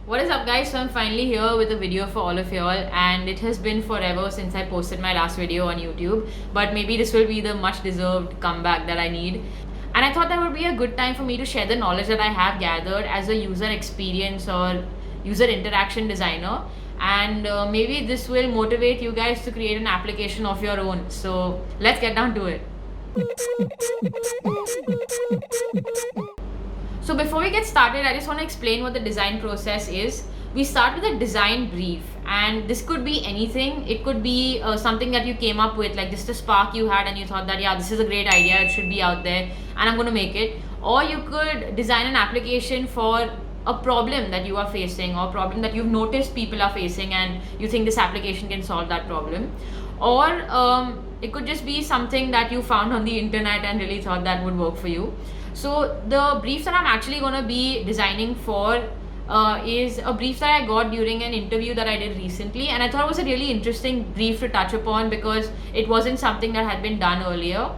What is up, guys? So I'm finally here with a video for all of y'all, and it has been forever since I posted my last video on YouTube, but maybe this will be the much deserved comeback that I need. And I thought that would be a good time for me to share the knowledge that I have gathered as a user experience or user interaction designer, and maybe this will motivate you guys to create an application of your own. So let's get down to it. So before we get started, I just want to explain what the design process is. We start with a design brief, and this could be anything. It could be something that you came up with, like just a spark you had and you thought that, yeah, this is a great idea, it should be out there, and I'm going to make it. Or you could design an application for a problem that you are facing, or problem that you've noticed people are facing and you think this application can solve that problem. Or it could just be something that you found on the internet and really thought that would work for you. So the brief that I'm actually going to be designing for is a brief that I got during an interview that I did recently, and I thought it was a really interesting brief to touch upon because it wasn't something that had been done earlier.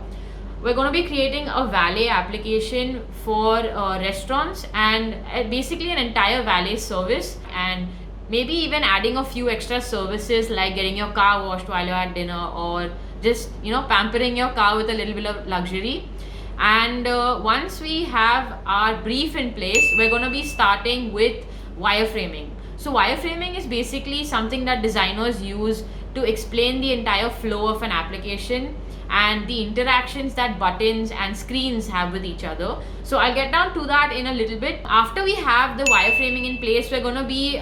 We're going to be creating a valet application for restaurants, and basically an entire valet service, and maybe even adding a few extra services like getting your car washed while you're at dinner, or just pampering your car with a little bit of luxury. And once we have our brief in place, we're going to be starting with wireframing. So wireframing is basically something that designers use to explain the entire flow of an application and the interactions that buttons and screens have with each other. So I'll get down to that in a little bit. After we have the wireframing in place, we're going to be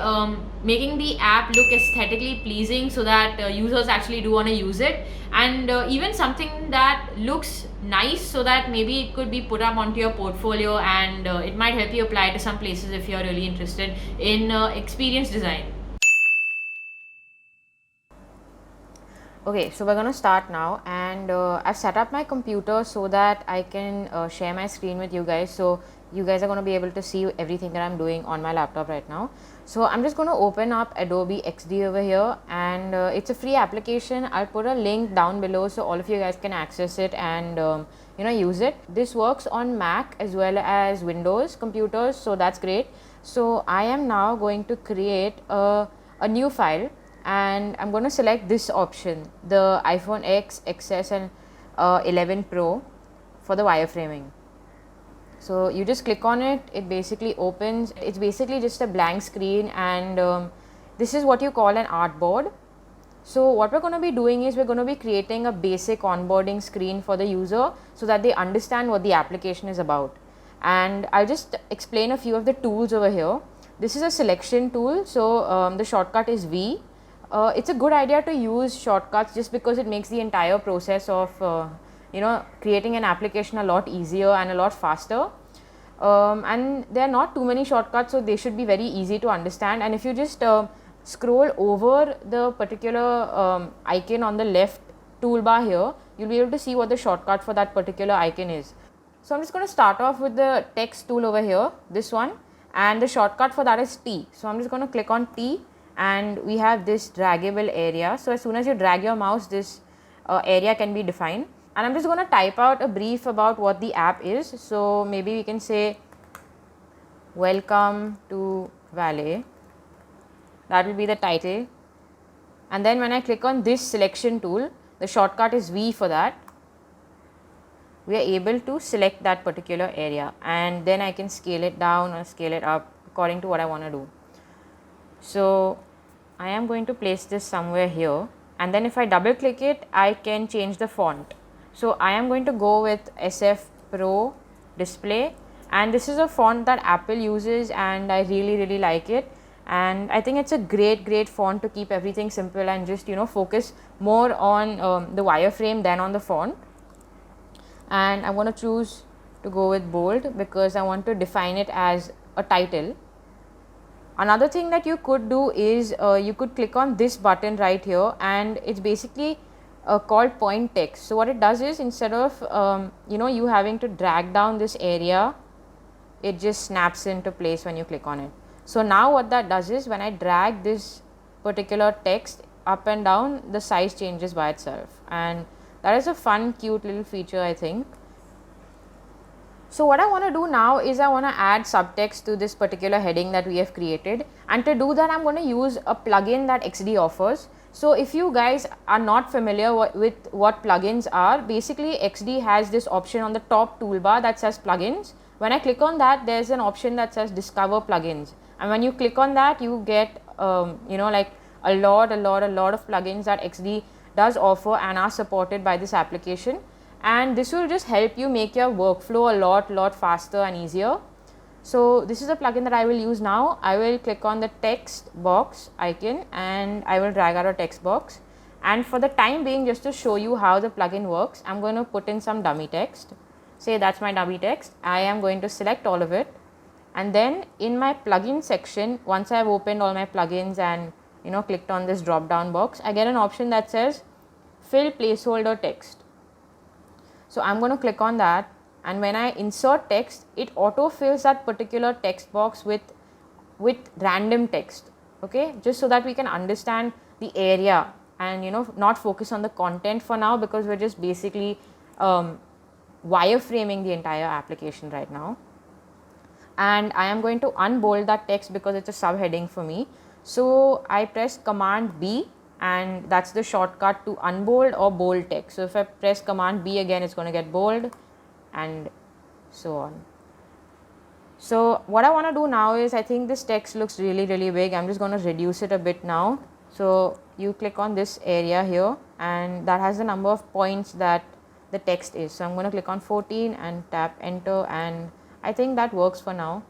making the app look aesthetically pleasing so that users actually do want to use it, and even something that looks nice so that maybe it could be put up onto your portfolio, and it might help you apply to some places if you're really interested in experience design. Okay, so we're gonna start now, and I've set up my computer so that I can share my screen with you guys, so you guys are gonna be able to see everything that I'm doing on my laptop right now. So I'm just gonna open up Adobe XD over here, and it's a free application. I'll put a link down below so all of you guys can access it and use it. This works on Mac as well as Windows computers, so that's great. So I am now going to create a new file, and I'm going to select this option, the iPhone X, XS and 11 Pro for the wireframing. So you just click on it, it basically opens. It's basically just a blank screen, and this is what you call an artboard. So what we're going to be doing is we're going to be creating a basic onboarding screen for the user so that they understand what the application is about. And I'll just explain a few of the tools over here. This is a selection tool, so the shortcut is V. It's a good idea to use shortcuts just because it makes the entire process of creating an application a lot easier and a lot faster. And there are not too many shortcuts, so they should be very easy to understand. And if you just scroll over the particular icon on the left toolbar here, you'll be able to see what the shortcut for that particular icon is. So I'm just going to start off with the text tool over here, this one, and the shortcut for that is T. So I'm just going to click on T, and we have this draggable area. So as soon as you drag your mouse, this area can be defined, and I'm just going to type out a brief about what the app is. So maybe we can say welcome to Valet. That will be the title, and then when I click on this selection tool, the shortcut is V for that. We are able to select that particular area, and then I can scale it down or scale it up according to what I want to do. So I am going to place this somewhere here, and then if I double click it, I can change the font. So I am going to go with SF Pro Display, and this is a font that Apple uses and I really like it, and I think it's a great font to keep everything simple and just focus more on the wireframe than on the font. And I'm going to choose to go with bold because I want to define it as a title. Another thing that you could do is you could click on this button right here, and it's basically called point text. So what it does is, instead of you having to drag down this area, it just snaps into place when you click on it. So now what that does is, when I drag this particular text up and down, the size changes by itself, and that is a fun, cute little feature, I think. So what I want to do now is I want to add subtext to this particular heading that we have created, and to do that I'm going to use a plugin that XD offers. So if you guys are not familiar with what plugins are, basically XD has this option on the top toolbar that says plugins. When I click on that, there's an option that says discover plugins, and when you click on that you get like a lot of plugins that XD does offer and are supported by this application, and this will just help you make your workflow a lot faster and easier. So this is a plugin that I will use now. I will click on the text box icon and I will drag out a text box, and for the time being, just to show you how the plugin works, I'm going to put in some dummy text. Say that's my dummy text. I am going to select all of it, and then in my plugin section, once I have opened all my plugins and clicked on this drop down box, I get an option that says fill placeholder text. So I'm going to click on that, and when I insert text, it auto fills that particular text box with random text, okay, just so that we can understand the area and not focus on the content for now, because we're just basically wireframing the entire application right now. And I am going to unbold that text because it's a subheading for me. So I press Command B, and that's the shortcut to unbold or bold text. So if I press Command B again, it's going to get bold, and so on. So what I want to do now is, I think this text looks really big. I'm just going to reduce it a bit now. So you click on this area here, and that has the number of points that the text is. So I'm going to click on 14 and tap enter, and I think that works for now.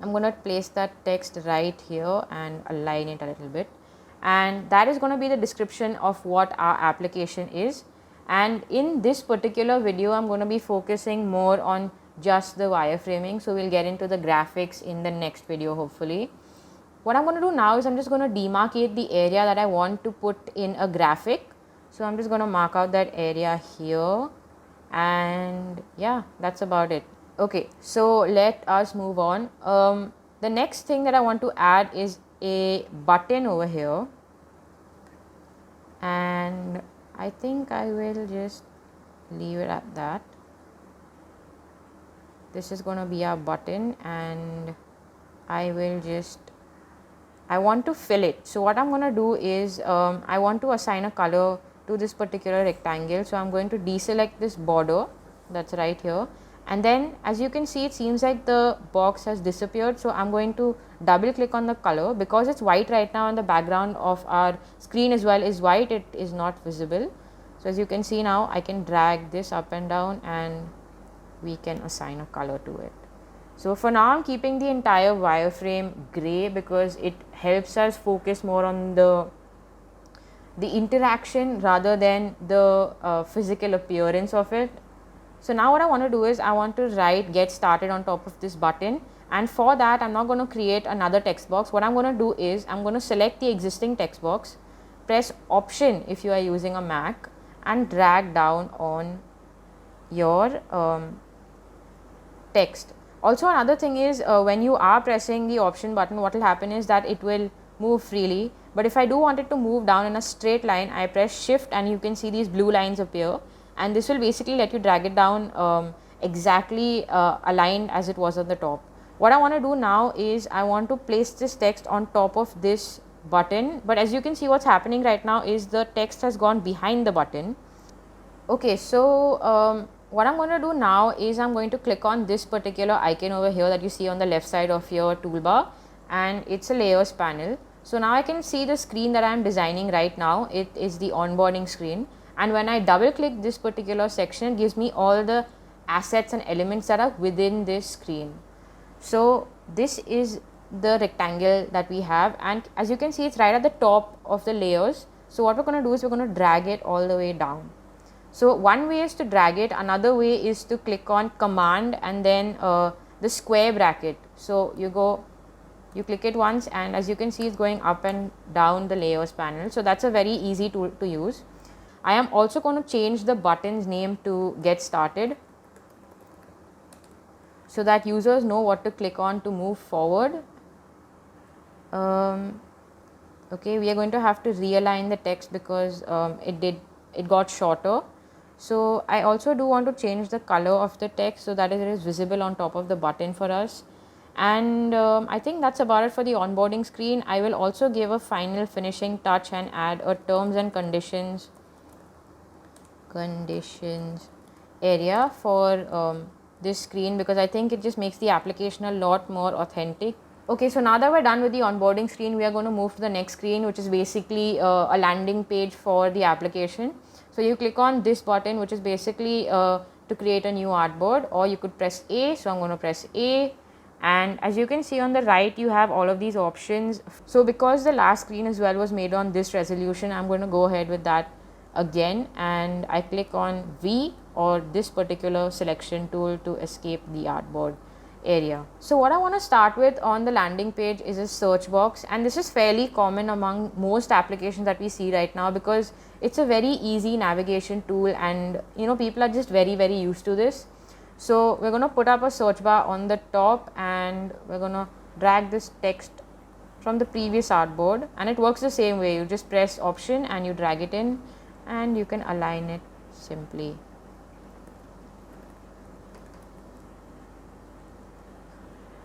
I'm going to place that text right here and align it a little bit, and that is going to be the description of what our application is. And in this particular video, I'm going to be focusing more on just the wireframing, so we'll get into the graphics in the next video hopefully. What I'm going to do now is I'm just going to demarcate the area that I want to put in a graphic. So I'm just going to mark out that area here, and yeah, that's about it. Okay, so let us move on. The next thing that I want to add is a button over here, and I think I will just leave it at that. This is going to be our button, and I want to fill it. So what I'm going to do is I want to assign a color to this particular rectangle. So I'm going to deselect this border that's right here, and then as you can see, it seems like the box has disappeared. So I'm going to double click on the color, because it's white right now and the background of our screen as well is white, it is not visible. So as you can see now, I can drag this up and down and we can assign a color to it. So for now I'm keeping the entire wireframe gray, because it helps us focus more on the interaction rather than the physical appearance of it. So now what I want to do is I want to write get started on top of this button, and for that I'm not going to create another text box. What I'm going to do is I'm going to select the existing text box, press Option if you are using a Mac, and drag down on your text. Also another thing is when you are pressing the Option button, what will happen is that it will move freely, but if I do want it to move down in a straight line, I press Shift and you can see these blue lines appear, and this will basically let you drag it down exactly aligned as it was on the top. What I want to do now is I want to place this text on top of this button, but as you can see, what's happening right now is the text has gone behind the button. Okay, so what I'm going to do now is I'm going to click on this particular icon over here that you see on the left side of your toolbar, and it's a layers panel. So now I can see the screen that I am designing right now. It is the onboarding screen, and when I double click this particular section, it gives me all the assets and elements that are within this screen. So this is the rectangle that we have, and as you can see, it's right at the top of the layers. So what we're going to do is we're going to drag it all the way down. So one way is to drag it, another way is to click on Command and then the square bracket. So you click it once, and as you can see, it's going up and down the layers panel. So that's a very easy tool to use. I am also going to change the button's name to Get Started, so that users know what to click on to move forward. Okay, we are going to have to realign the text because it got shorter. So I also do want to change the color of the text so that it is visible on top of the button for us. And I think that's about it for the onboarding screen. I will also give a final finishing touch and add a terms and conditions area for this screen, because I think it just makes the application a lot more authentic. Okay, so now that we're done with the onboarding screen, we are going to move to the next screen, which is basically a landing page for the application. So you click on this button, which is basically to create a new artboard, or you could press A. So I'm going to press A, and as you can see on the right, you have all of these options. So because the last screen as well was made on this resolution, I'm going to go ahead with that again, and I click on V or this particular selection tool to escape the artboard area. So what I want to start with on the landing page is a search box, and this is fairly common among most applications that we see right now, because it's a very easy navigation tool, and people are just very used to this. So we're going to put up a search bar on the top, and we're going to drag this text from the previous artboard, and it works the same way. You just press option and you drag it in, and you can align it simply.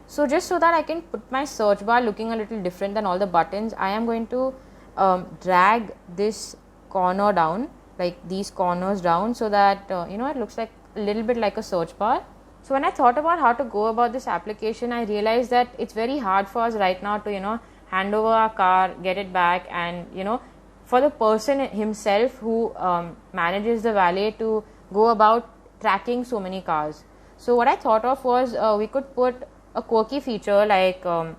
So just so that I can put my search bar looking a little different than all the buttons, I am going to drag this corner down, like these corners down, so that it looks like a little bit like a search bar. So when I thought about how to go about this application, I realized that it's very hard for us right now to hand over our car, get it back, and for the person himself who manages the valet to go about tracking so many cars. So what I thought of was we could put a quirky feature like a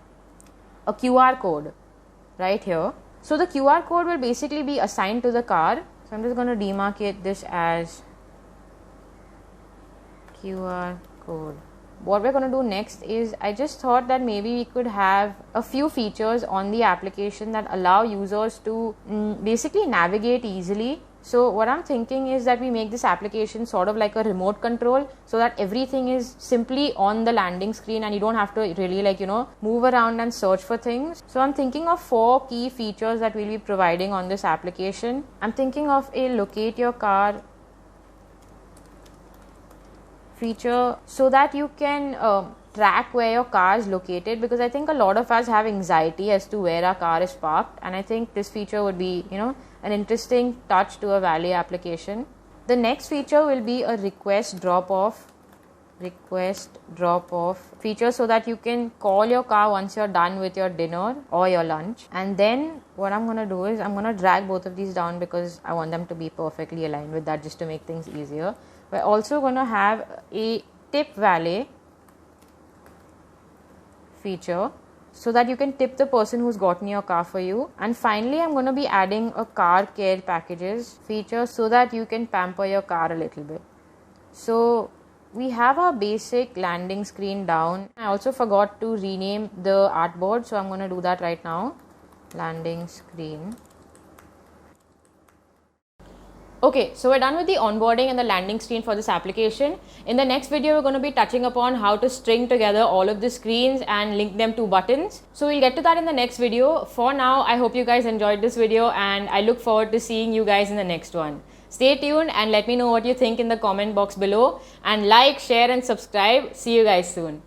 QR code right here. So the QR code will basically be assigned to the car. So I'm just going to demarcate this as QR code. What we're going to do next is, I just thought that maybe we could have a few features on the application that allow users to basically navigate easily. So what I'm thinking is that we make this application sort of like a remote control, so that everything is simply on the landing screen and you don't have to really move around and search for things. So I'm thinking of 4 key features that we'll be providing on this application. I'm thinking of a locate your car feature, so that you can track where your car is located, because I think a lot of us have anxiety as to where our car is parked, and I think this feature would be an interesting touch to a valet application. The next feature will be a request drop off feature, so that you can call your car once you're done with your dinner or your lunch. And then what I'm going to do is I'm going to drag both of these down, because I want them to be perfectly aligned with that, just to make things easier. We're also going to have a tip valet feature, so that you can tip the person who's gotten your car for you. And finally, I'm going to be adding a car care packages feature, so that you can pamper your car a little bit. So we have our basic landing screen down. I also forgot to rename the artboard, so I'm going to do that right now. Landing screen. Okay, so we're done with the onboarding and the landing screen for this application. In the next video, we're going to be touching upon how to string together all of the screens and link them to buttons. So we'll get to that in the next video. For now, I hope you guys enjoyed this video, and I look forward to seeing you guys in the next one. Stay tuned and let me know what you think in the comment box below, and like, share and subscribe. See you guys soon.